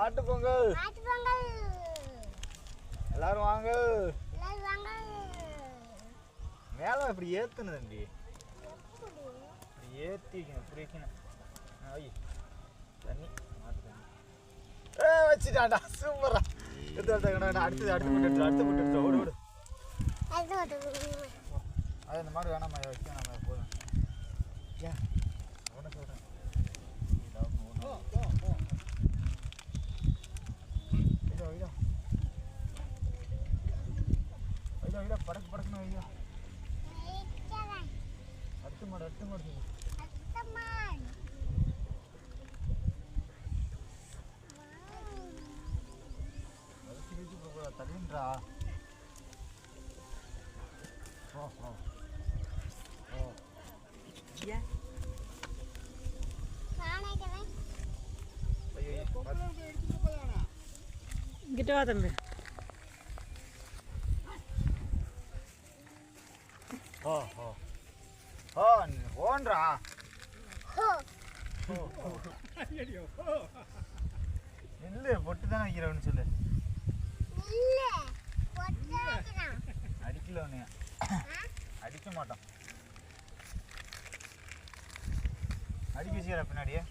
மாட்டு பொங்கல். எல்லாரும் வாங்க. மேல இப்படி ஏத்துனது தம்பி. இப்படி ஏத்திக்கணும் புரியக்கணும். ஐய் தண்ணி மாட்டு வச்சுட்டாடா. சூப்பரா. அடுத்து போட்டு ஓடு ஓடு. அது இந்த மாதிரி வேணாமா வைக்க நம்ம போதும். ஏன் ஒன்று சொல்கிறேன். ஐயா படக்குன்னு ஐயா. அடுத்த மாடு தள்ளின்றா. இங்கிட்ட வா தம்பி. ஓன்றா இல்ல பொட்டு தானே வைக்கிறவன்னு சொல்லு. அடிக்கல ஒன்னையா அடிக்க மாட்டோம். அடிக்க வச்சுக்கிற பின்னாடியே